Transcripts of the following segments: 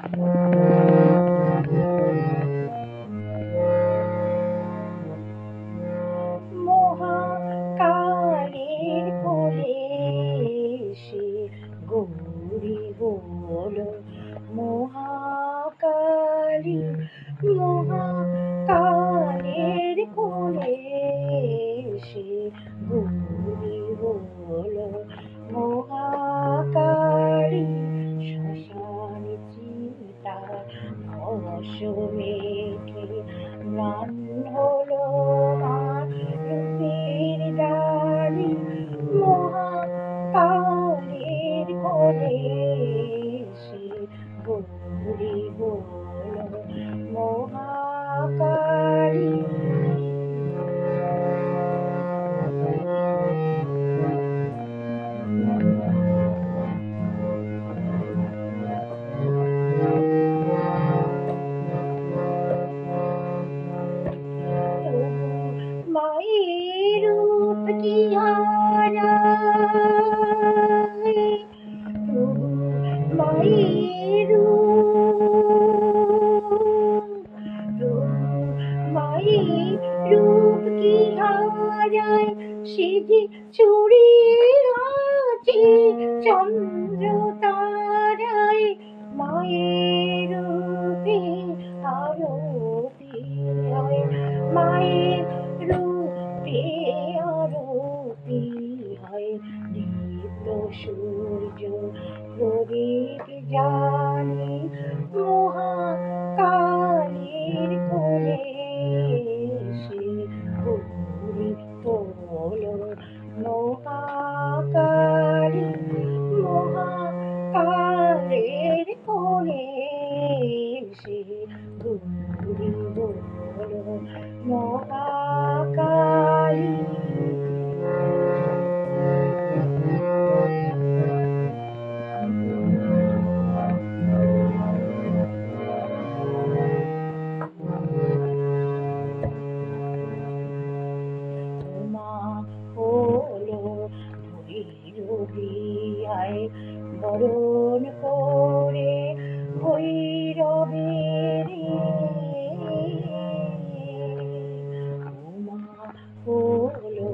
মহাকালের কোলে সে গৌরী হলো মহাকালী। মহাকালের কোলে সে গৌরী হলো মহাকালী। শ্মশান চিতার ভস্য মেখে ম্লান হলো মার রূপের ডালি। মহাকালের কোলে সে গৌরী হলো মহাকালী। মায়ের রূপ কি হারায়, প্রভু মায়ের রূপ কি হারায়, সে যে ছড়িয়ে আছে চন্দ্র তারায়। মায়ের রূপে আরতি হয়, মায়ের রূপে আরতি হয়। দীপ্ত সূর্য প্রদীপ জানি মহাকালের কোলে সে গৌরী হলো মহাকালী। মহাকালের কোলে সে গৌরী হলো মহাকালী। হলো ভৈরবী আয় বরণ করে ভৈরবের। উমা হলো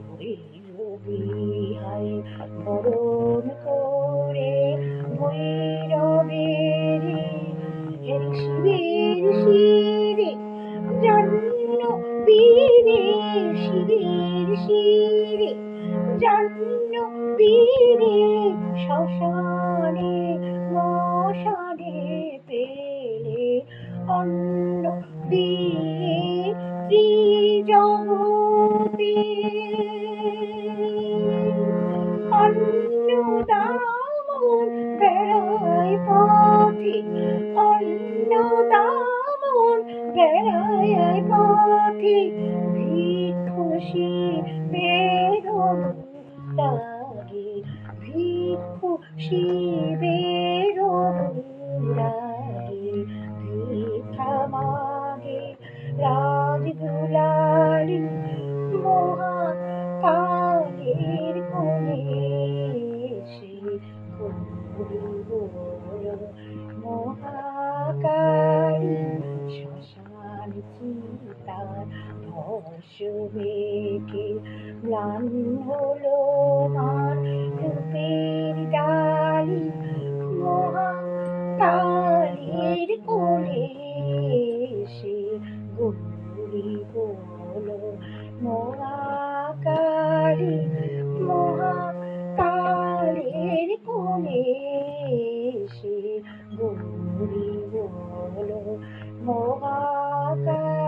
ভৈরবী আয় বরণ করে ভৈরবের। শিবের শিরে জন্য বীরে, শিবের শিরে জন্য বীরে। শ্মশানে মশানে পেলে অন্ন দিয়ে ত্রিজগতে। অন্ন দামন বেড়ায় পথে, অন্ন দামন বেড়ায় পথে। ভিক্ষু শিবের লাগে, ভিক্ষু শিবের লাগে। ভিক্ষা মাগে রাজদুলালি মহাকালের কোলে সে গৌরী হলো মহাকালী। শ্মশান চিতার ভস্য মেখে ম্লান হলো মার রূপের ডালি। মহাকালের কোলে সে গৌরী হলো মহাকালী। মহাকালের কোলে সে গৌরী হলো মহাকালী।